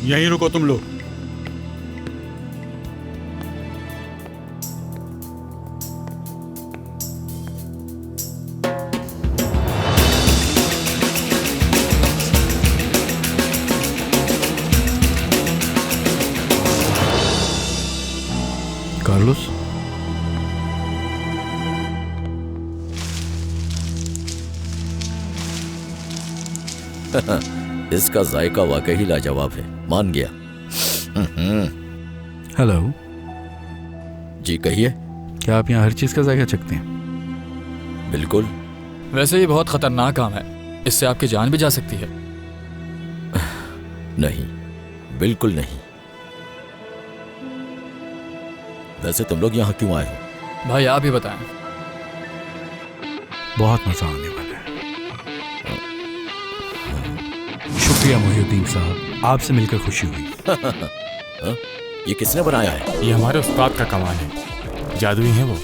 यहीं रुको तुम लोग। कार्लोस, इसका जायका वाकई लाजवाब है, मान गया। हेलो। जी कहिए। क्या आप यहाँ हर चीज का जायका चखते हैं? बिल्कुल। वैसे ये बहुत खतरनाक काम है, इससे आपकी जान भी जा सकती है। नहीं, बिल्कुल नहीं। वैसे तुम लोग यहाँ क्यों आए हो? भाई आप ही बताएं। बहुत मजा आने वाला है। शुक्रिया मोहिउद्दीन साहब, आपसे मिलकर खुशी हुई। ये किसने बनाया है? ये हमारे उस्ताद का कमाल है, जादुई है वो।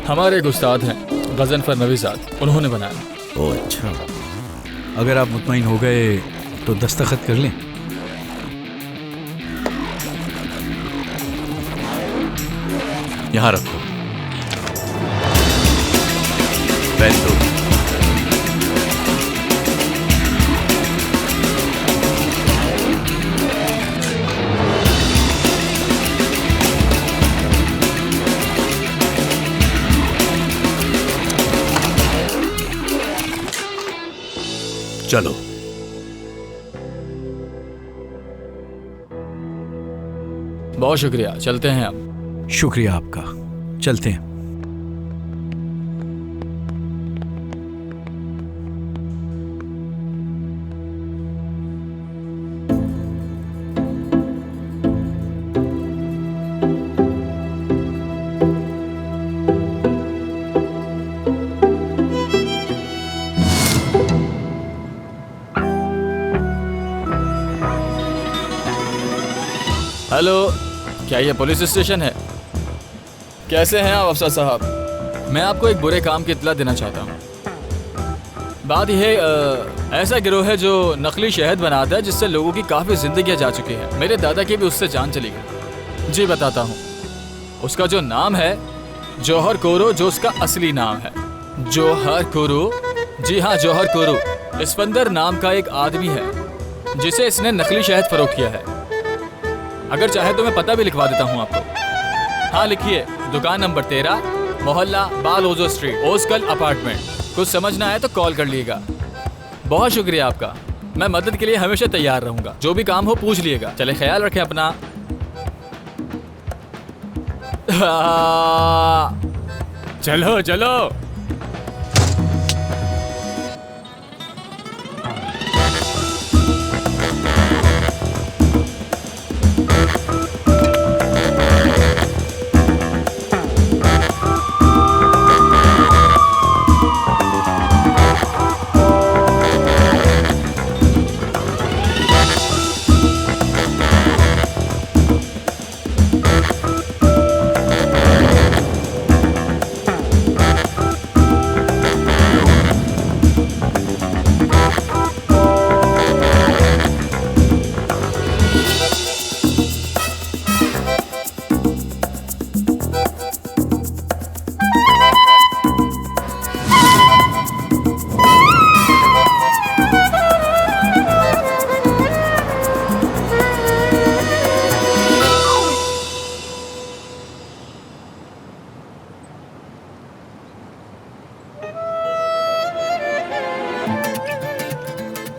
हमारे एक उस्ताद हैं गजनफर नवी साहब, उन्होंने बनाया। ओह अच्छा। अगर आप मुतमईन हो गए तो दस्तखत कर लें। यहाँ रखो। पेन दो। चलो। बहुत शुक्रिया, चलते हैं अब। शुक्रिया आपका, चलते हैं। हेलो, क्या ये पुलिस स्टेशन है? कैसे हैं आप अफसर साहब? मैं आपको एक बुरे काम की इत्तला देना चाहता हूँ। बात यह है, ऐसा गिरोह है जो नकली शहद बनाता है जिससे लोगों की काफ़ी जिंदगियाँ जा चुकी हैं। मेरे दादा की भी उससे जान चली गई। जी बताता हूँ, उसका जो नाम है जौहर कोरो, जो उसका असली नाम है जौहर कोरो। जी हाँ, जौहर कोरो। इस्फंदर नाम का एक आदमी है जिसे इसने नकली शहद फरोख्त किया है। अगर चाहे तो मैं पता भी लिखवा देता हूँ आपको। हाँ लिखिए, दुकान नंबर 13, मोहल्ला बाल ओजो स्ट्रीट, ओस्कल अपार्टमेंट। कुछ समझना है तो कॉल कर लीजिएगा। बहुत शुक्रिया आपका, मैं मदद के लिए हमेशा तैयार रहूंगा। जो भी काम हो पूछ लिएगा। चले, ख्याल रखें अपना। चलो चलो।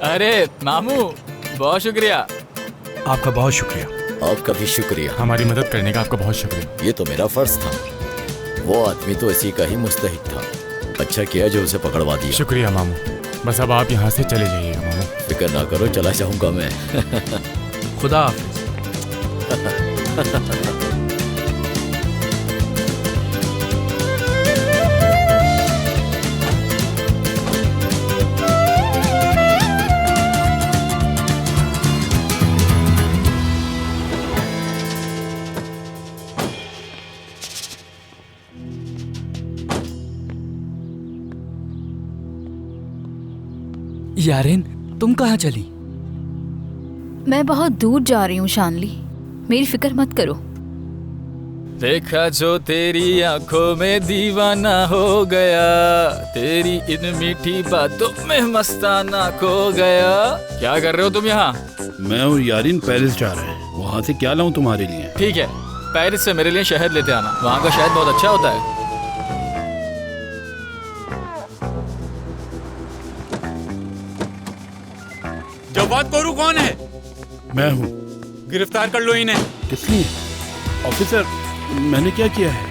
अरे मामू, बहुत शुक्रिया। आपका बहुत शुक्रिया। आपका भी शुक्रिया। हमारी मदद करने का आपका बहुत शुक्रिया। ये तो मेरा फर्ज था। वो आदमी तो इसी का ही मुस्तहिक था। अच्छा किया जो उसे पकड़वा दिया। शुक्रिया मामू, बस अब आप यहाँ से चले जाइएगा मामू। फिक्र ना करो, चला जाऊंगा मैं। खुदा हाफिज। यारेन, तुम कहाँ चली? मैं बहुत दूर जा रही हूँ शानली, मेरी फिक्र मत करो। देखा जो तेरी आंखों में दीवाना हो गया, तेरी इन मीठी बातों में मस्ताना खो गया। क्या कर रहे हो तुम यहाँ? मैं और यारिन पेरिस जा रहे हैं, वहाँ से क्या लाऊं तुम्हारे लिए? ठीक है, पेरिस से मेरे लिए शहद लेते आना, वहाँ का शहद बहुत अच्छा होता है। जवाद कोरू कौन है? मैं हूँ। गिरफ्तार कर लो इन्हें। किस लिए? ऑफिसर, मैंने क्या किया है?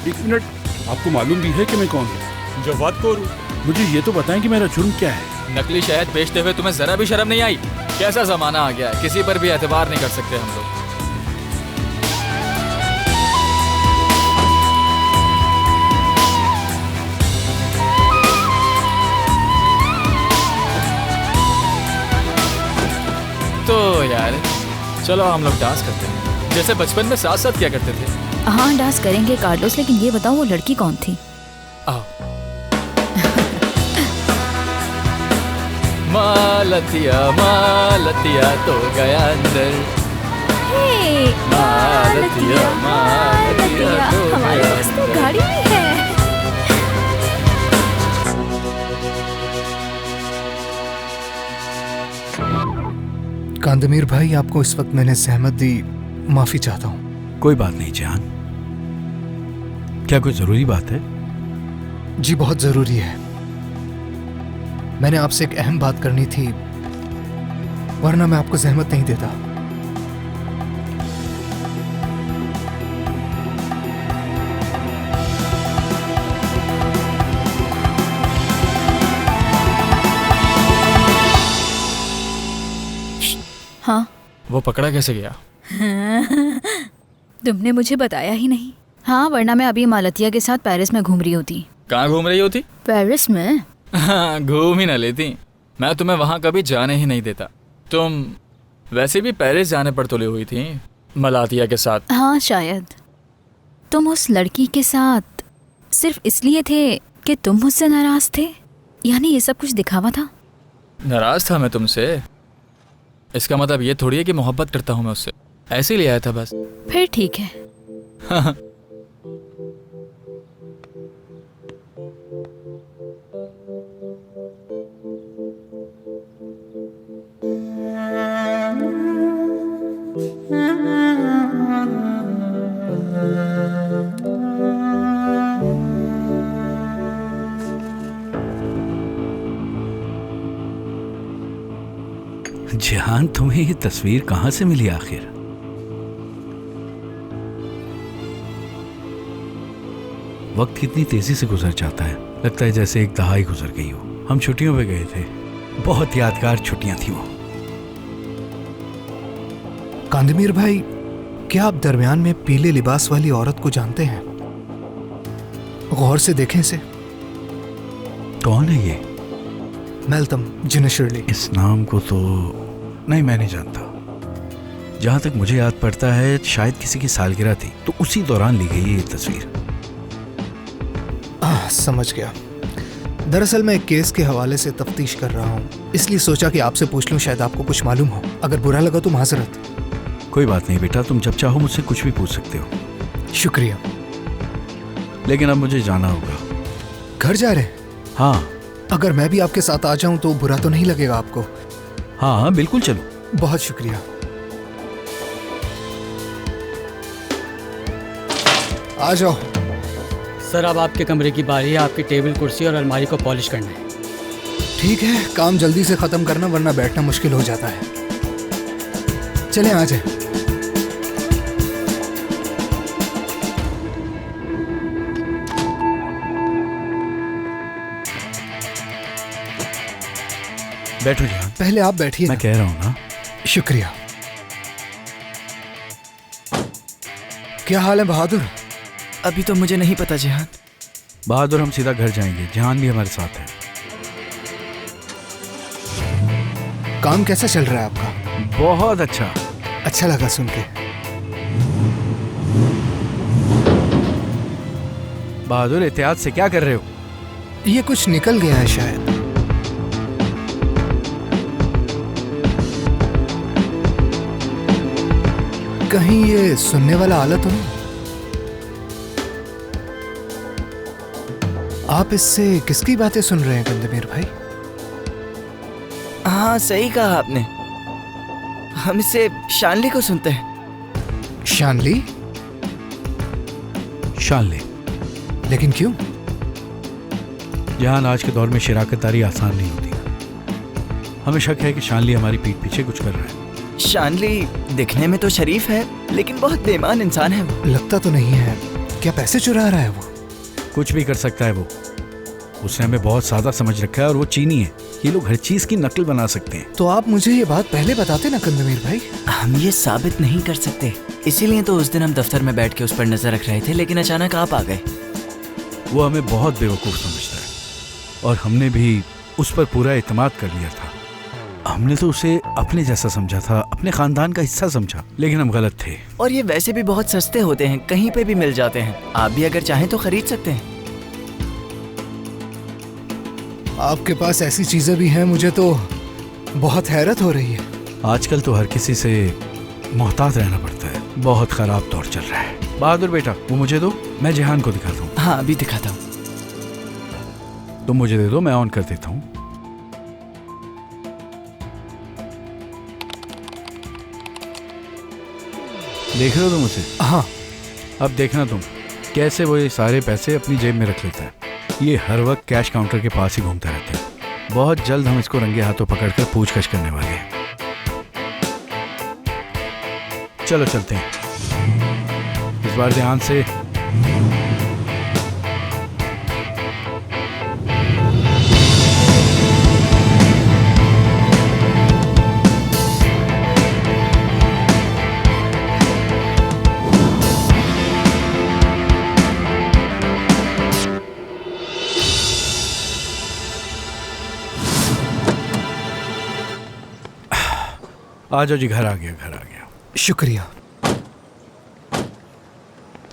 एक मिनट, आपको मालूम भी है कि मैं कौन हूँ? जवाद कोरू। मुझे ये तो बताएं कि मेरा जुर्म क्या है? नकली शहद बेचते हुए तुम्हें जरा भी शर्म नहीं आई? कैसा जमाना आ गया है, किसी पर भी एतबार नहीं कर सकते हम लोग। तो यार चलो हम लोग डांस करते हैं, जैसे बचपन में साथ साथ क्या करते थे। हाँ डांस करेंगे कार्लोस, लेकिन ये बताओ वो लड़की कौन थी? आओ। मालतिया मालतिया तो गया अंदर, मालतिया मालतिया तो हमारे गया पास तो अंदर। गाड़ी भी है। कांदमीर भाई, आपको इस वक्त मैंने सहमत दी, माफी चाहता हूँ। कोई बात नहीं जहान, क्या कोई जरूरी बात है? जी बहुत जरूरी है। मैंने आपसे एक अहम बात करनी थी, वरना मैं आपको सहमत नहीं देता। हाँ वो पकड़ा कैसे गया? तुमने मुझे बताया ही नहीं। हाँ वरना मैं अभी मालतिया के साथ पेरिस में घूम रही होती। कहाँ घूम रही होती? पेरिस में? हाँ, घूम ही ना लेती, मैं तुम्हें वहां कभी जाने ही नहीं देता। तुम वैसे भी पेरिस जाने पर तुली हुई थी मलातिया के साथ। हाँ शायद। तुम उस लड़की के साथ सिर्फ इसलिए थे कि तुम मुझसे नाराज थे, यानी ये सब कुछ दिखावा था? नाराज था मैं तुमसे? इसका मतलब ये थोड़ी है कि मोहब्बत करता हूँ मैं उससे, ऐसे ही ले आया था बस। फिर ठीक है। जहान, तुम्हें ये तस्वीर कहाँ से मिली आखिर? वक्त कितनी तेजी से गुजर जाता है, लगता है जैसे एक दहाई गुजर गई हो। हम छुट्टियों पे गए थे, बहुत यादगार छुट्टियां थी वो। कांदमीर भाई, क्या आप दरमियान में पीले लिबास वाली औरत को जानते हैं? गौर से देखें इसे। कौन है ये? मेल्तम जिनशर्ली। इस नाम को तो नहीं, मैं नहीं जानता। जहां तक मुझे याद पड़ता है शायद किसी की सालगिरह थी, तो उसी दौरान ली गई ये तस्वीर। समझ गया। दरअसल मैं एक केस के हवाले से तफ्तीश कर रहा हूँ, इसलिए सोचा कि आपसे पूछ लूँ, शायद आपको कुछ मालूम हो। अगर बुरा लगा तो माजरत। कोई बात नहीं बेटा, तुम जब चाहो मुझसे कुछ भी पूछ सकते हो। शुक्रिया। लेकिन अब मुझे जाना होगा। घर जा रहे हैं? हाँ। अगर मैं भी आपके साथ आ जाऊं तो बुरा तो नहीं लगेगा आपको? हाँ हाँ बिल्कुल, चलो। बहुत शुक्रिया। आ जाओ। सर अब आपके कमरे की बारी है, आपकी टेबल कुर्सी और अलमारी को पॉलिश करना है। ठीक है, काम जल्दी से खत्म करना वरना बैठना मुश्किल हो जाता है। चलें आ जाए। बैठो जहान। पहले आप बैठिए। मैं कह रहा हूँ ना। शुक्रिया। क्या हाल है बहादुर? अभी तो मुझे नहीं पता जहान। बहादुर, हम सीधा घर जाएंगे, जहान भी हमारे साथ है। काम कैसा चल रहा है आपका? बहुत अच्छा। अच्छा लगा सुन के। बहादुर, एहतियात से क्या कर रहे हो? ये कुछ निकल गया है शायद। कहीं ये सुनने वाला आला तो नहीं? आप इससे किसकी बातें सुन रहे हैं कंदमीर भाई? हाँ सही कहा आपने, हम इससे शानली को सुनते हैं। शानली? शानली? लेकिन क्यों? जहां आज के दौर में शराकतदारी आसान नहीं होती। हमें शक है कि शानली हमारी पीठ पीछे कुछ कर रहा है। शानली दिखने में तो शरीफ है, लेकिन बहुत बेईमान इंसान है वो। लगता तो नहीं है। क्या पैसे चुरा रहा है वो? कुछ भी कर सकता है वो। उसने हमें बहुत सादा समझ रखा है और वो चीनी है। ये लोग हर चीज की नकल बना सकते हैं। तो आप मुझे ये बात पहले बताते ना कंदमीर भाई। हम ये साबित नहीं कर सकते, इसीलिए तो उस दिन हम दफ्तर में बैठ के उस पर नजर रख रहे थे, लेकिन अचानक आप आ गए। वो हमें बहुत बेवकूफ समझता है और हमने भी उस पर पूरा एतमाद कर लिया था। हमने तो उसे अपने जैसा समझा था, अपने खानदान का हिस्सा समझा, लेकिन हम गलत थे। और ये वैसे भी बहुत सस्ते होते हैं, कहीं पे भी मिल जाते हैं। आप भी अगर चाहें तो खरीद सकते हैं। आपके पास ऐसी चीजें भी हैं, मुझे तो बहुत हैरत हो रही है। आजकल तो हर किसी से मोहतात रहना पड़ता है। बहुत खराब दौर चल रहा है। बहादुर बेटा, वो मुझे दो, मैं जिहान को दिखाता हूँ। हाँ अभी दिखाता हूँ। तुम मुझे दे दो, मैं ऑन कर देता हूँ। देख रहे हो तुम उसे? हाँ। अब देखना तुम कैसे वो ये सारे पैसे अपनी जेब में रख लेता है। ये हर वक्त कैश काउंटर के पास ही घूमता रहता है। बहुत जल्द हम इसको रंगे हाथों पकड़कर पूछताछ करने वाले हैं। चलो चलते हैं, इस बार ध्यान से। आ जाओ जी, घर आ गया, घर आ गया। शुक्रिया।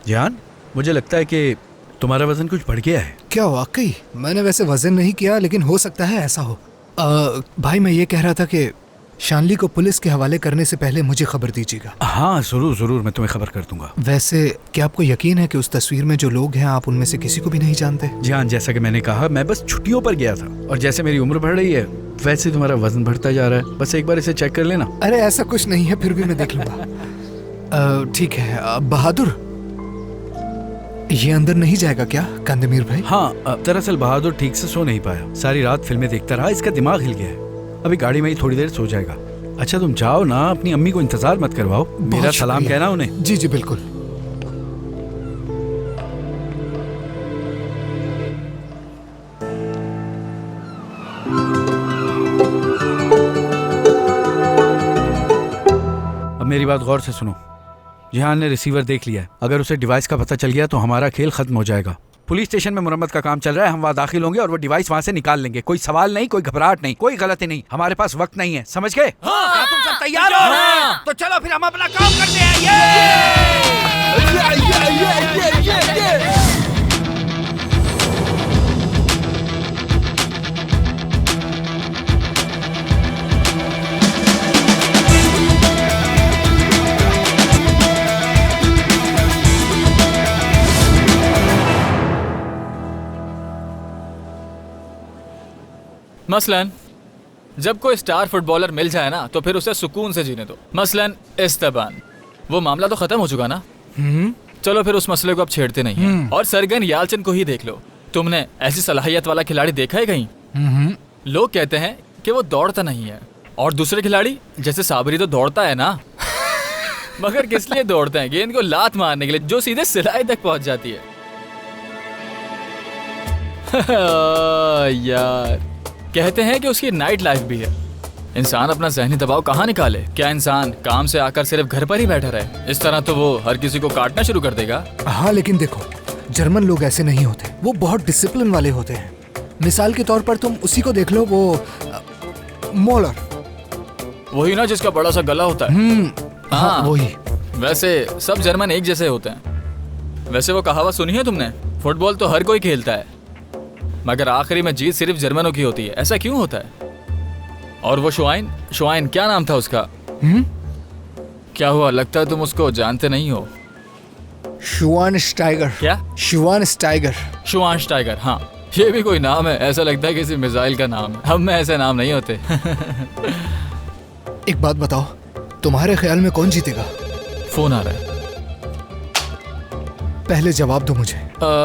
जान, मुझे लगता है कि तुम्हारा वजन कुछ बढ़ गया है। क्या वाकई? मैंने वैसे वजन नहीं किया, लेकिन हो सकता है ऐसा हो। भाई मैं ये कह रहा था कि शानली को पुलिस के हवाले करने से पहले मुझे खबर दीजिएगा। हाँ जरूर जरूर, मैं तुम्हें खबर कर दूंगा। वैसे क्या आपको यकीन है कि उस तस्वीर में जो लोग हैं आप उनमें से किसी को भी नहीं जानते? जान, जैसा कि मैंने कहा, मैं बस छुट्टियों पर गया था और जैसे मेरी उम्र बढ़ रही है वैसे तुम्हारा वजन बढ़ता जा रहा है। बस एक बार इसे चेक कर लेना। अरे ऐसा कुछ नहीं है, फिर भी मैं देख लूंगा। ठीक है। बहादुर, ये अंदर नहीं जाएगा क्या कंदमीर भाई? हाँ, दरअसल बहादुर ठीक से सो नहीं पाया, सारी रात फिल्में देखता रहा, इसका दिमाग हिल गया है। अभी गाड़ी में ही थोड़ी देर सो जाएगा। अच्छा तुम जाओ ना, अपनी अम्मी को इंतजार मत करवाओ। मेरा सलाम कहना उन्हें। जी जी बिल्कुल। अब मेरी बात गौर से सुनो। जिहान ने रिसीवर देख लिया है। अगर उसे डिवाइस का पता चल गया तो हमारा खेल खत्म हो जाएगा। पुलिस स्टेशन में मुरम्मत का काम चल रहा है, हम वहाँ दाखिल होंगे और वो डिवाइस वहाँ से निकाल लेंगे। कोई सवाल नहीं, कोई घबराहट नहीं, कोई गलती नहीं। हमारे पास वक्त नहीं है, समझ गए? हाँ, तुम सब तैयार हो? हाँ। तो चलो फिर हम अपना काम करते हैं। मसलन जब कोई स्टार फुटबॉलर मिल जाए ना तो फिर उसे सुकून से जीने दो। मसलन इस्तेबान, वो मामला तो खत्म हो चुका ना। चलो फिर उस मसले को अब छेड़ते नहीं हैं। और सरगन यालचन को ही देख लो। तुमने ऐसी सलाहियत वाला खिलाड़ी देखा है कहीं? लोग कहते हैं कि वो दौड़ता नहीं है, और दूसरे खिलाड़ी जैसे साबरी तो दौड़ता है ना। मगर किस लिए दौड़ते हैं? गेंद को लात मारने के लिए, जो सीधे सिलाई तक पहुंच जाती है। यार, कहते हैं कि उसकी नाइट लाइफ भी है। इंसान अपना ज़हनी दबाव कहाँ निकाले? क्या इंसान काम से आकर सिर्फ घर पर ही बैठा रहे? इस तरह तो वो हर किसी को काटना शुरू कर देगा। हाँ लेकिन देखो, जर्मन लोग ऐसे नहीं होते। वो बहुत डिसिप्लिन वाले होते हैं। मिसाल के तौर पर तुम उसी को देख लो, वो मोलर, वही ना जिसका बड़ा सा गला होता है। हाँ वही। वैसे सब जर्मन एक जैसे होते हैं। वैसे वो कहावत सुनी है तुमने? फुटबॉल तो हर कोई खेलता है, मगर आखिरी में जीत सिर्फ जर्मनों की होती है। ऐसा क्यों होता है? और वो शुआइन क्या नाम था उसका? क्या हुआ? लगता है तुम उसको जानते नहीं हो। शुवानस्टाइगर। क्या? शुवानस्टाइगर। शुवानस्टाइगर, हाँ, ये भी कोई नाम है? ऐसा लगता है किसी मिसाइल का नाम है। हम में ऐसे नाम नहीं होते। एक बात बताओ, तुम्हारे ख्याल में कौन जीतेगा? फोन आ रहा है। पहले जवाब दो मुझे।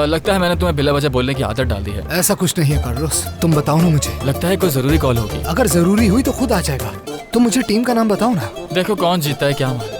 लगता है मैंने तुम्हें बिला वजह बोलने की आदत डाल दी है। ऐसा कुछ नहीं है कार्लोस, तुम बताओ ना मुझे। लगता है कोई जरूरी कॉल होगी। अगर जरूरी हुई तो खुद आ जाएगा। तुम मुझे टीम का नाम बताओ ना। देखो कौन जीता है, क्या मालूम।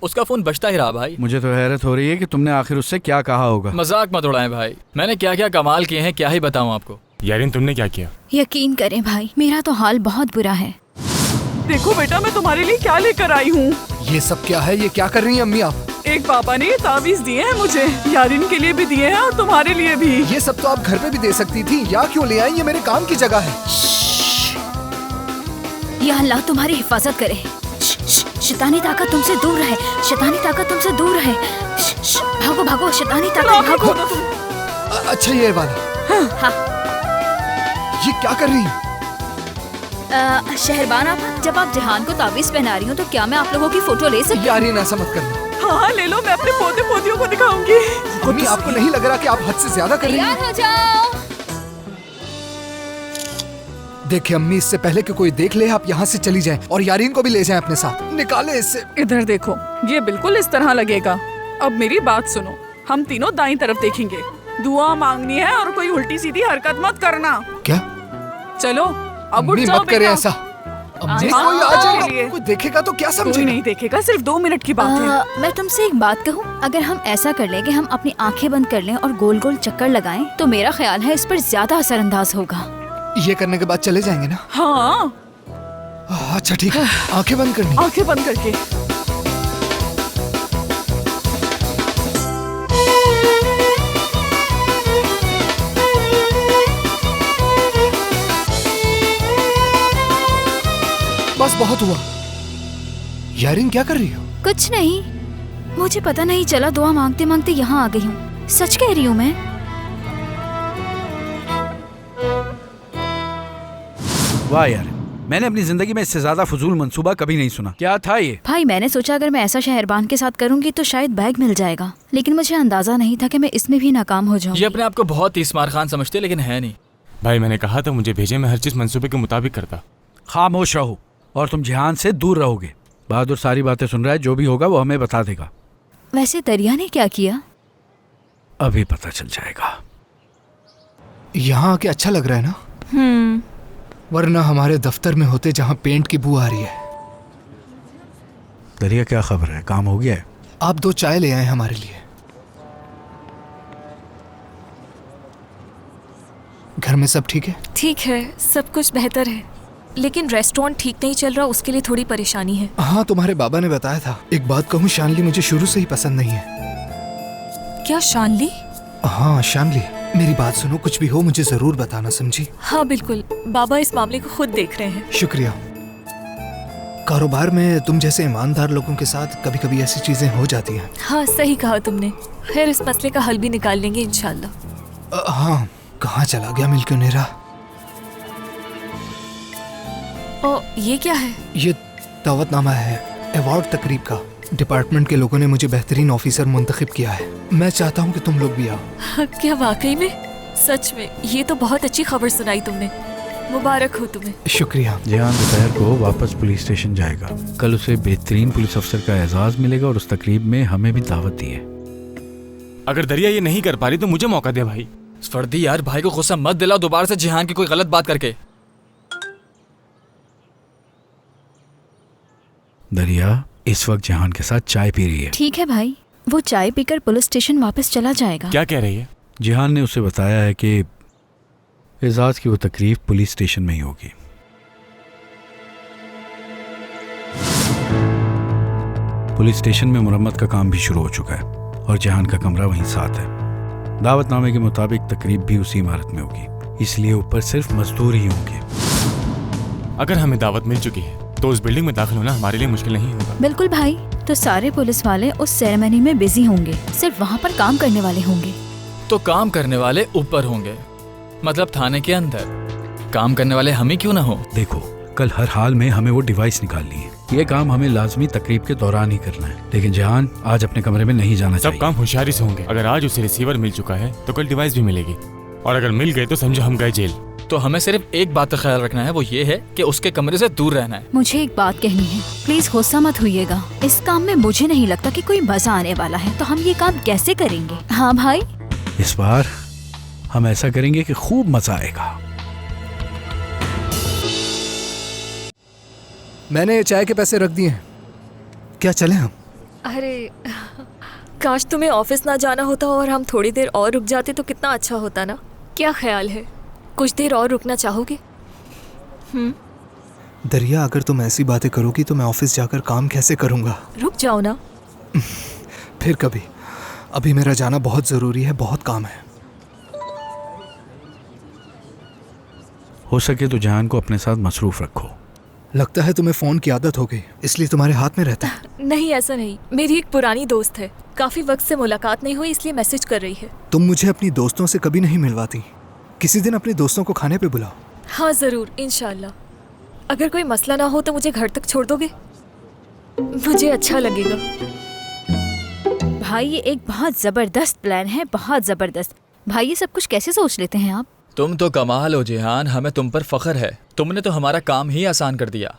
उसका फोन बजता ही रहा भाई। मुझे तो हैरत हो रही है कि तुमने आखिर उससे क्या कहा होगा। मजाक मत उड़ाएं भाई, मैंने क्या क्या कमाल किए हैं क्या ही बताऊं आपको। यारिन तुमने क्या किया? यकीन करें भाई, मेरा तो हाल बहुत बुरा है। देखो बेटा, मैं तुम्हारे लिए क्या लेकर आई हूँ। ये सब क्या है? ये क्या कर रही हैं अम्मी आप? एक पापा ने ये ताबीज दिए हैं मुझे, यारिन के लिए भी दिए हैं और तुम्हारे लिए भी। ये सब तो आप घर पे भी दे सकती थी, यहाँ क्यों ले आई? ये मेरे काम की जगह है। या अल्लाह तुम्हारी हिफाजत करे। शैतानी ताकत तुमसे दूर रहे, शैतानी ताकत तुमसे दूर रहे। भागो भागो, शैतानी ताकत भागो। अच्छा ये वाला। हाँ। ये क्या कर रही है? शहरबान आप, जब आप जहान को ताबीज पहना रही हो तो क्या मैं आप लोगों की फोटो ले सकती हूँ? यारिन ऐसा मत करना। हाँ ले लो, मैं अपने पोते पोतियों को दिखाऊंगी। अम्मी आपको नहीं लग रहा कि आप हद से ज्यादा कर रही हैं? तैयार हो जाओ। देखिए अम्मी, इससे पहले कि कोई देख ले आप यहाँ से चली जाएं और यारीन को भी ले जाएं अपने साथ। निकाले इससे। इधर देखो, ये बिल्कुल इस तरह लगेगा। अब मेरी बात सुनो, हम तीनों दाईं तरफ देखेंगे। दुआ मांगनी है और कोई उल्टी सीधी हरकत मत करना। क्या? चलो अब उठ अम्मी जाओ मत करे ऐसा। अम्मी कोई आ जाएगा, कोई देखेगा तो क्या समझेगा? कोई नहीं देखेगा, सिर्फ 2 मिनट की बात है। मैं तुमसे एक बात कहूँ, अगर हम ऐसा कर लें कि हम अपनी आंखें बंद कर लें और गोल गोल चक्कर लगाएं, तो मेरा ख्याल है इस पर ज्यादा असरअंदाज होगा। ये करने के बाद चले जाएंगे ना? हाँ। अच्छा ठीक है, आंखें बंद करनी। आंखें बंद करके। बस बहुत हुआ। यारिन क्या कर रही हो? कुछ नहीं, मुझे पता नहीं चला, दुआ मांगते मांगते यहाँ आ गई हूँ। सच कह रही हूँ मैं। वाह यार, मैंने अपनी जिंदगी में इससे ज्यादा फजूल मंसूबा कभी नहीं सुना। क्या था ये? भाई मैंने सोचा अगर मैं ऐसा शहरबान के साथ करूंगी तो शायद बैग मिल जाएगा, लेकिन मुझे अंदाजा नहीं था कि मैं इसमें भी नाकाम हो जाऊंगी। ये अपने आप को बहुत इस्मार खान समझते लेकिन है नहीं। भाई मैंने कहा था मुझे भेजे, मैं हर चीज मंसूबे के मुताबिक करता। खामोश रहो और तुम जिहान से दूर रहोगे। बहादुर सारी बातें सुन रहा है, जो भी होगा वो हमें बता देगा। वैसे दरिया ने क्या किया? अभी पता चल जाएगा। यहाँ आके अच्छा लग रहा है ना? वरना हमारे दफ्तर में होते जहाँ पेंट की बू आ रही है। दरिया क्या खबर है, काम हो गया है? आप 2 चाय ले आए हमारे लिए। घर में सब ठीक है? ठीक है, सब कुछ बेहतर है, लेकिन रेस्टोरेंट ठीक नहीं चल रहा, उसके लिए थोड़ी परेशानी है। हाँ, तुम्हारे बाबा ने बताया था। एक बात कहूँ, शानली मुझे शुरू से ही पसंद नहीं है। क्या शानली? हाँ शानली, मेरी बात सुनो, कुछ भी हो मुझे जरूर बताना, समझी? हाँ बिल्कुल, बाबा इस मामले को खुद देख रहे हैं। शुक्रिया। कारोबार में तुम जैसे ईमानदार लोगों के साथ कभी कभी ऐसी चीजें हो जाती हैं। हाँ सही कहा तुमने। खैर इस मसले का हल भी निकाल लेंगे इंशाल्लाह। हाँ, कहाँ चला गया मिल क्यों नहीं रहा? ओ ये क्या है? ये दावतनामा है अवार्ड तकरीब का। डिपार्टमेंट के लोगों ने मुझे बेहतरीन ऑफिसर मुंतखब किया है। मैं चाहता हूँ कि तुम लोग भी आओ। हाँ, क्या वाकई में? सच में ये तो बहुत अच्छी खबर सुनाई तुमने, मुबारक हो तुम्हें। शुक्रिया। जिहान दोपहर को वापस पुलिस स्टेशन जाएगा। कल उसे बेहतरीन पुलिस अफसर का एजाज मिलेगा और उस तकरीब में हमें भी दावत दी है। अगर दरिया ये नहीं कर पा रही तो मुझे मौका दे भाई। फर्दी यार, भाई को गुस्सा मत दिलाओ दोबारा से जिहान की कोई गलत बात करके। दरिया इस वक्त जिहान के साथ चाय पी रही है। ठीक है भाई, वो चाय पीकर पुलिस स्टेशन वापस चला जाएगा। क्या कह रही है? जिहान ने उसे बताया है कि एजाज की वो तकरीब पुलिस स्टेशन में ही होगी। पुलिस स्टेशन में मुरम्मत का काम भी शुरू हो चुका है और जिहान का कमरा वहीं साथ है। दावतनामे के मुताबिक तकरीब भी उसी इमारत में होगी, इसलिए ऊपर सिर्फ मजदूर ही होंगे। अगर हमें दावत मिल चुकी है तो उस बिल्डिंग में दाखिल होना हमारे लिए मुश्किल नहीं होगा। बिल्कुल भाई, तो सारे पुलिस वाले उस सेरेमनी में बिजी होंगे, सिर्फ वहाँ पर काम करने वाले होंगे। तो काम करने वाले ऊपर होंगे, मतलब थाने के अंदर। काम करने वाले हम ही क्यों ना हो? देखो, कल हर हाल में हमें वो डिवाइस निकालनी है। ये काम हमें लाजमी तकरीब के दौरान ही करना है, लेकिन जहान आज अपने कमरे में नहीं जाना चाहिए। सब काम होशियारी से होंगे। अगर आज उसे रिसीवर मिल चुका है तो कल डिवाइस भी मिलेगी, और अगर मिल गए तो समझो हम गए जेल। तो हमें सिर्फ एक बात का ख्याल रखना है, वो ये है कि उसके कमरे से दूर रहना है। मुझे एक बात कहनी है, प्लीज गुस्सा मत होइएगा। इस काम में मुझे नहीं लगता कि कोई मजा आने वाला है, तो हम ये काम कैसे करेंगे? हाँ भाई, इस बार हम ऐसा करेंगे कि खूब मजा आएगा। मैंने चाय के पैसे रख दिए हैं, क्या चले हम? अरे काश तुम्हें ऑफिस ना जाना होता और हम थोड़ी देर और रुक जाते तो कितना अच्छा होता ना। क्या ख्याल है, कुछ देर और रुकना चाहोगे? दरिया, अगर तुम ऐसी बातें करोगी तो मैं ऑफिस जाकर काम कैसे करूँगा? रुक जाओ ना। फिर कभी, अभी मेरा जाना बहुत ज़रूरी है, बहुत काम है। हो सके तो जहान को अपने साथ मसरूफ रखो। लगता है तुम्हें फ़ोन की आदत हो गई, इसलिए तुम्हारे हाथ में रहता है। नहीं, ऐसा नहीं। मेरी एक पुरानी दोस्त है, काफ़ी वक्त से मुलाकात नहीं हुई, इसलिए मैसेज कर रही है। तुम मुझे अपनी दोस्तों से कभी नहीं मिलवाती। किसी दिन अपने दोस्तों को खाने पे बुलाओ। हाँ ज़रूर, इंशाल्लाह। अगर कोई मसला ना हो तो मुझे घर तक छोड़ दोगे? मुझे अच्छा लगेगा। भाई ये एक बहुत जबरदस्त प्लान है, बहुत जबरदस्त। भाई ये सब कुछ कैसे सोच लेते हैं आप? तुम तो कमाल हो जिहान, हमें तुम पर फख्र है। तुमने तो हमारा काम ही आसान कर दिया।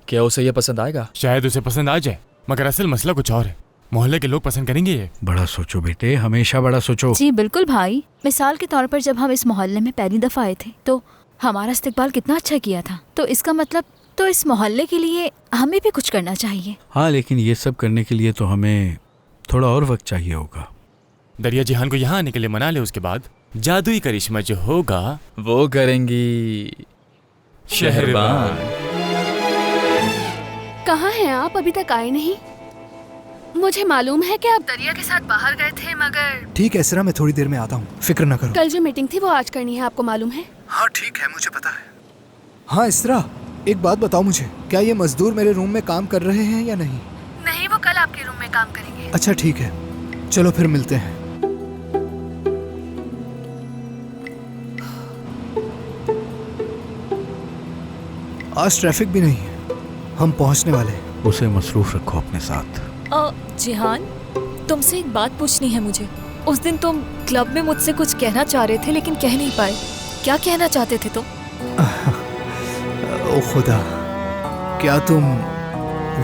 क्या उसे ये पसंद आएगा? शायद उसे पसंद आ जाए, मगर असल मसला कुछ और है। मोहल्ले के लोग पसंद करेंगे ये। बड़ा सोचो बेटे, हमेशा बड़ा सोचो। जी बिल्कुल भाई। मिसाल के तौर पर जब हम इस मोहल्ले में पहली दफ़ा आए थे तो हमारा इस्तेकबाल कितना अच्छा किया था, तो इसका मतलब तो इस मोहल्ले के लिए हमें भी कुछ करना चाहिए। हाँ, लेकिन ये सब करने के लिए तो हमें थोड़ा और वक्त चाहिए होगा। दरिया जिहान को यहाँ आने के लिए मना ले, उसके बाद जादुई करिश्मा जो होगा वो करेंगी शहरबान। कहाँ हैं आप? अभी तक आए नहीं। मुझे मालूम है कि आप दरिया के साथ बाहर गए थे, मगर ठीक है इसरा, मैं थोड़ी देर में आता हूँ, फिक्र न करो। कल जो मीटिंग थी वो आज करनी है, आपको मालूम है? हाँ ठीक है, मुझे पता है। हाँ इसरा, एक बात बताओ मुझे, क्या ये मजदूर मेरे रूम में काम कर रहे हैं या नहीं? नहीं, वो कल आपके रूम में काम करेंगे। अच्छा ठीक है, चलो फिर मिलते हैं। आज ट्रैफिक भी नहीं है, हम पहुंचने वाले हैं। उसे मसरूफ रखो अपने साथ। जिहान, तुमसे एक बात पूछनी है मुझे। उस दिन तुम क्लब में मुझसे कुछ कहना चाह रहे थे लेकिन कह नहीं पाए। क्या कहना चाहते थे तुम? ओ खुदा, क्या तुम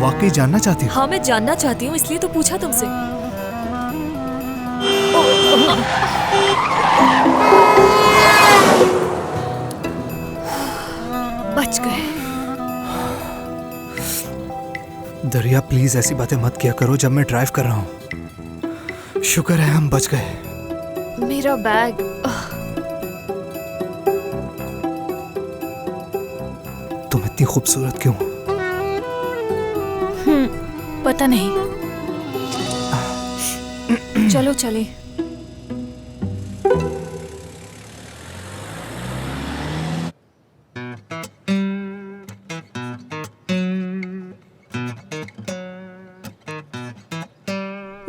वाकई जानना चाहती हो? हाँ मैं जानना चाहती हूँ, इसलिए तो पूछा तुमसे। बच गए। दरिया प्लीज ऐसी बातें मत किया करो जब मैं ड्राइव कर रहा हूँ। शुक्र है हम बच गए। मेरा बैग। तुम इतनी खूबसूरत क्यों? पता नहीं। चलो चले।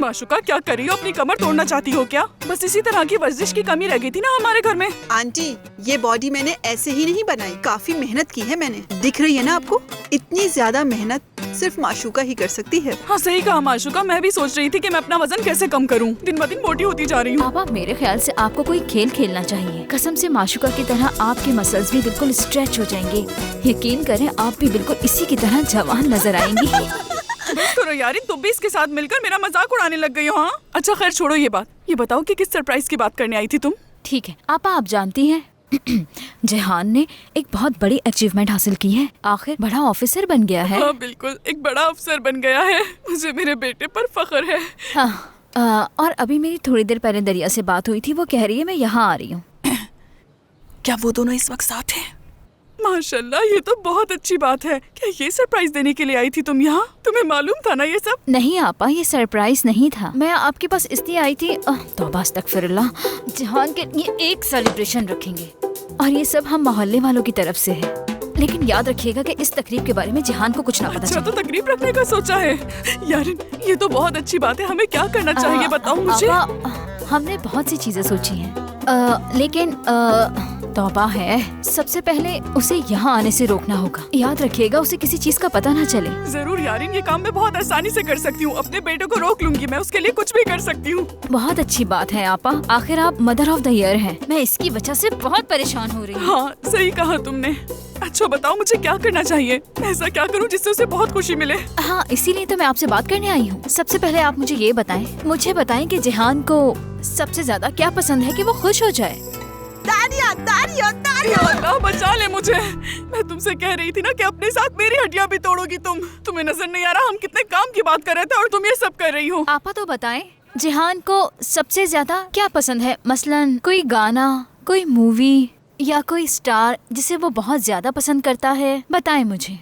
माशुका, क्या कर रही हो? अपनी कमर तोड़ना चाहती हो क्या? बस इसी तरह की वर्जिश की कमी रह गई थी ना हमारे घर में। आंटी, ये बॉडी मैंने ऐसे ही नहीं बनाई, काफी मेहनत की है मैंने। दिख रही है ना आपको? इतनी ज्यादा मेहनत सिर्फ माशुका ही कर सकती है। हाँ सही कहा माशुका, मैं भी सोच रही थी कि मैं अपना वजन कैसे कम करूं। दिन ब दिन मोटी होती जा रही हूँ। पापा, मेरे ख्याल से आपको कोई खेल खेलना चाहिए। कसम से माशुका की तरह आपके मसल्स भी बिल्कुल स्ट्रेच हो जाएंगे। यकीन करें, आप भी बिल्कुल इसी की तरह जवान नजर आएंगी। करो यार, तुम भी इसके साथ मिलकर मेरा मजाक उड़ाने लग गई हो। हाँ अच्छा खैर छोड़ो ये बात। ये बताओ कि किस सरप्राइज की बात करने आई थी तुम? ठीक है आपा, आप जानती हैं जहान ने एक बहुत बड़ी अचीवमेंट हासिल की है। आखिर बड़ा ऑफिसर बन गया है। हाँ बिल्कुल, एक बड़ा अफसर बन गया है। मुझे मेरे बेटे पर फख्र है। हाँ, और अभी मेरी थोड़ी देर पहले दरिया से बात हुई थी, वो कह रही है मैं यहाँ आ रही हूँ। क्या वो दोनों इस वक्त साथ हैं? माशाल्लाह, ये तो बहुत अच्छी बात है। क्या ये सरप्राइज देने के लिए आई थी तुम यहाँ? तुम्हें मालूम था ना ये सब? नहीं आपा, ये सरप्राइज नहीं था। मैं आपके पास इसलिए आई थी, तौबा अस्तगफिरुल्लाह, जहान के लिए एक सेलिब्रेशन रखेंगे और ये सब हम मोहल्ले वालों की तरफ से है। लेकिन याद रखिएगा कि इस तकरीब के बारे में जिहान को कुछ ना पता अच्छा, तो तकरीब रखने का सोचा है। यार ये तो बहुत अच्छी बात है। हमें क्या करना चाहिए बताओ मुझे। हमने बहुत सी चीजें सोची हैं, लेकिन तौबा है, सबसे पहले उसे यहाँ आने से रोकना होगा। याद रखिएगा उसे किसी चीज का पता ना चले। जरूर यारिन, ये काम मैं बहुत आसानी से कर सकती हूँ। अपने बेटे को रोक लूंगी, मैं उसके लिए कुछ भी कर सकती हूँ। बहुत अच्छी बात है आपा, आखिर आप मदर ऑफ द ईयर हैं। मैं इसकी वजह से बहुत परेशान हो रही हूँ। हाँ सही कहा तुमने। अच्छा बताओ मुझे क्या करना चाहिए, ऐसा क्या करूँ जिससे उसे बहुत खुशी मिले। हाँ इसीलिए तो मैं आपसे बात करने आई हूँ। सबसे पहले आप मुझे ये बताएं, मुझे बताएं कि जिहान को सबसे ज्यादा क्या पसंद है कि वो खुश हो जाए। दानिया, दानिया, दानिया। अल्लाह बचा ले मुझे। मैं तुमसे कह रही थी ना कि अपने साथ मेरी हड्डियां भी तोड़ोगी तुम। तुम्हें नजर नहीं आ रहा हम कितने काम की बात कर रहे थे और तुम ये सब कर रही हो। आपा तो बताएं जिहान को सबसे ज्यादा क्या पसंद है, मसलन कोई गाना, कोई मूवी या कोई स्टार जिसे वो बहुत ज्यादा पसंद करता है, बताएं मुझे।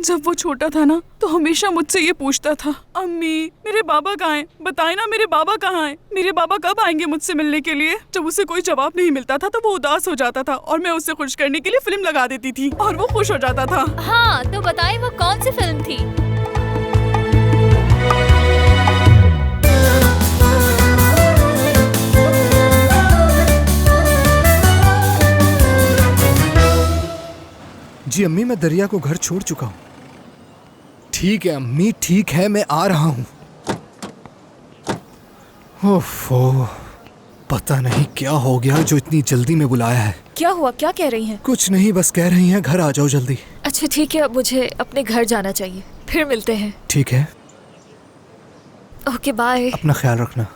जब वो छोटा था ना तो हमेशा मुझसे ये पूछता था, अम्मी मेरे बाबा कहाँ हैं, बताए ना मेरे बाबा कहाँ हैं, मेरे बाबा कब आएंगे मुझसे मिलने के लिए। जब उसे कोई जवाब नहीं मिलता था तो वो उदास हो जाता था और मैं उसे खुश करने के लिए फिल्म लगा देती थी और वो खुश हो जाता था। हाँ तो बताएं वो कौन सी फिल्म थी। जी अम्मी, मैं दरिया को घर छोड़ चुका हूँ। ठीक है अम्मी, ठीक है, मैं आ रहा हूँ। ओफो, पता नहीं क्या हो गया जो इतनी जल्दी में बुलाया है। क्या हुआ, क्या कह रही हैं? कुछ नहीं, बस कह रही हैं घर आ जाओ जल्दी। अच्छा ठीक है, अब मुझे अपने घर जाना चाहिए, फिर मिलते हैं। ठीक है, ओके बाय। अपना ख्याल रखना।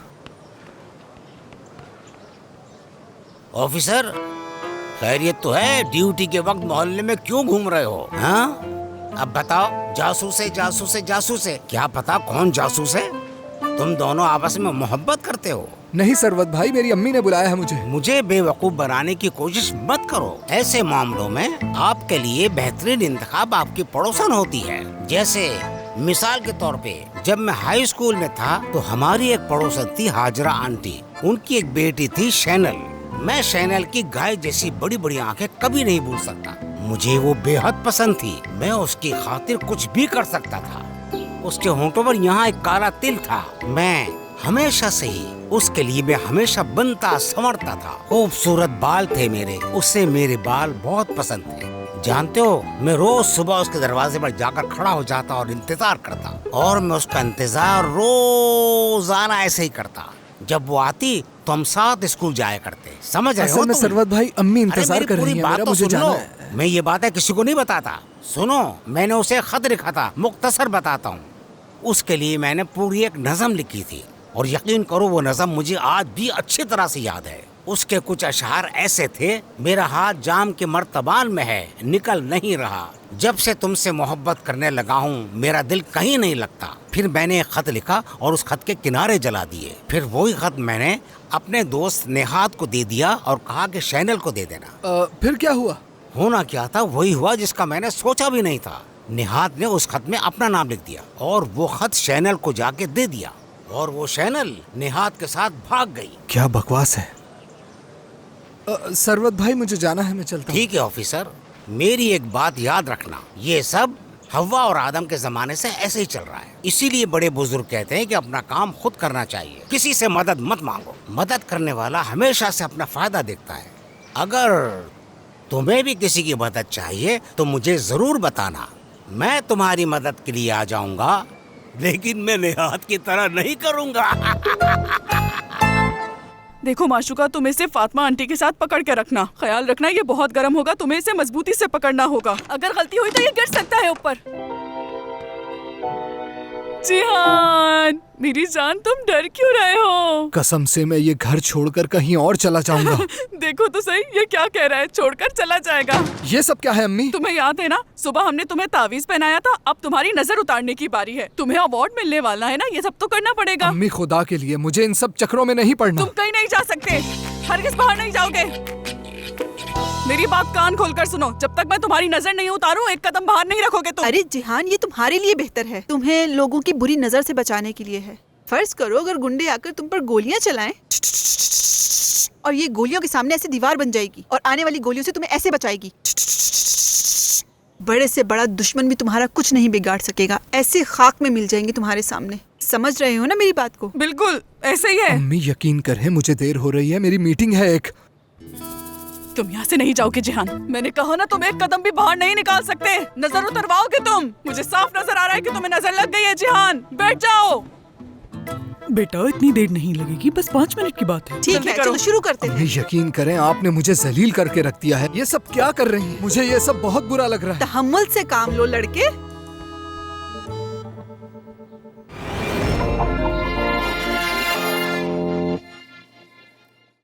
ऑफिसर खैरियत तो है, ड्यूटी के वक्त मोहल्ले में क्यों घूम रहे हो? हाँ अब बताओ, जासूस है जासूस है जासूस है, क्या पता कौन जासूस है? तुम दोनों आपस में मोहब्बत करते हो? नहीं सरवत भाई, मेरी अम्मी ने बुलाया है मुझे। मुझे बेवकूफ बनाने की कोशिश मत करो। ऐसे मामलों में आपके लिए बेहतरीन इंतखाब आपकी पड़ोसन होती है। जैसे मिसाल के तौर पे जब मैं हाई स्कूल में था तो हमारी एक पड़ोसन थी हाजरा आंटी, उनकी एक बेटी थी शैनल। मैं शैनल की गाय जैसी बड़ी बड़ी आंखें कभी नहीं भूल सकता। मुझे वो बेहद पसंद थी, मैं उसकी खातिर कुछ भी कर सकता था। उसके होंठों पर यहाँ एक काला तिल था। मैं हमेशा से ही उसके लिए मैं हमेशा बनता संवरता था। खूबसूरत बाल थे मेरे, उससे मेरे बाल बहुत पसंद थे। जानते हो, मैं रोज सुबह उसके दरवाजे पर जाकर खड़ा हो जाता और इंतजार करता, और मैं उसका इंतजार रोजाना ऐसे ही करता। जब वो आती तो हम साथ स्कूल जाया करते। समझ रहे हो? सरवत भाई, अम्मी इंतजार कर रही हैं, मेरा मुझे जाना है। मैं ये बातें किसी को नहीं बताता। सुनो, मैंने उसे खत लिखा था, मुख्तसर बताता हूँ। उसके लिए मैंने पूरी एक नज़म लिखी थी और यकीन करो वो नज़म मुझे आज भी अच्छी तरह से याद है। उसके कुछ अशआर ऐसे थे, मेरा हाथ जाम के मर्तबान में है, निकल नहीं रहा। जब से तुमसे मोहब्बत करने लगा हूँ मेरा दिल कहीं नहीं लगता। फिर मैंने एक खत लिखा और उस खत के किनारे जला दिए। फिर वही खत मैंने अपने दोस्त नेहात को दे दिया और कहा कि शैनल को दे देना। फिर क्या हुआ? होना क्या था वही हुआ जिसका मैंने सोचा भी नहीं था। नेहात ने उस खत में अपना नाम लिख दिया और वो खत शैनल को जाके दे दिया और वो शैनल नेहात के साथ भाग गई। क्या बकवास है। सरवत भाई मुझे जाना है, मैं चलता हूँ। ठीक है ऑफिसर, मेरी एक बात याद रखना, ये सब हव्वा और आदम के जमाने से ऐसे ही चल रहा है। इसीलिए बड़े बुजुर्ग कहते हैं कि अपना काम खुद करना चाहिए, किसी से मदद मत मांगो। मदद करने वाला हमेशा से अपना फायदा देखता है। अगर तुम्हें भी किसी की मदद चाहिए तो मुझे जरूर बताना, मैं तुम्हारी मदद के लिए आ जाऊंगा, लेकिन मैं नेहात की तरह नहीं करूंगा। देखो माशुका, तुम इसे फातिमा आंटी के साथ पकड़ के रखना, ख्याल रखना ये बहुत गर्म होगा, तुम्हें इसे मजबूती से पकड़ना होगा। अगर गलती हुई तो ये गिर सकता है ऊपर। जिहान मेरी जान, तुम डर क्यों रहे हो? कसम से मैं ये घर छोड़कर कहीं और चला जाऊंगा। देखो तो सही, ये क्या कह रहा है, छोड़कर चला जाएगा। ये सब क्या है अम्मी? तुम्हें याद है ना, सुबह हमने तुम्हें तावीज पहनाया था, अब तुम्हारी नजर उतारने की बारी है। तुम्हें अवार्ड मिलने वाला है ना, ये सब तो करना पड़ेगा। अम्मी खुदा के लिए मुझे इन सब चक्रों में नहीं पड़ना। तुम कहीं नहीं जा सकते, हरगिज़ बाहर नहीं जाओगे। मेरी बात कान खोलकर सुनो, जब तक मैं तुम्हारी नजर नहीं उतारूं एक कदम बाहर नहीं रखोगे तुम। अरे जिहान, ये तुम्हारे लिए बेहतर है, तुम्हें लोगों की बुरी नजर से बचाने के लिए है। फर्ज करो अगर गुंडे आकर तुम पर गोलियां चलाएं और ये गोलियों के सामने ऐसे दीवार बन जाएगी और आने वाली गोलियों से तुम्हें ऐसे बचाएगी। बड़े से बड़ा दुश्मन भी तुम्हारा कुछ नहीं बिगाड़ सकेगा। ऐसे खाक में मिल जाएंगे तुम्हारे सामने। समझ रहे हो ना मेरी बात को? बिल्कुल ऐसे ही है। अम्मी यकीन करें, मुझे देर हो रही है, मेरी मीटिंग है एक। तुम यहाँ से नहीं जाओगे जिहान। मैंने कहा ना, तुम एक कदम भी बाहर नहीं निकाल सकते। नजर उतरवाओगे तुम? मुझे साफ नजर आ रहा है कि तुम्हें नजर लग गई है जिहान। बैठ जाओ। बेटा इतनी देर नहीं लगेगी, बस 5 मिनट की बात है। ठीक है, चलो शुरू करते हैं। यकीन करें, आपने मुझे जलील करके रख दिया है। ये सब क्या कर रही हैं? मुझे ये सब बहुत बुरा लग रहा है। तहम्मुल से काम लो लड़के।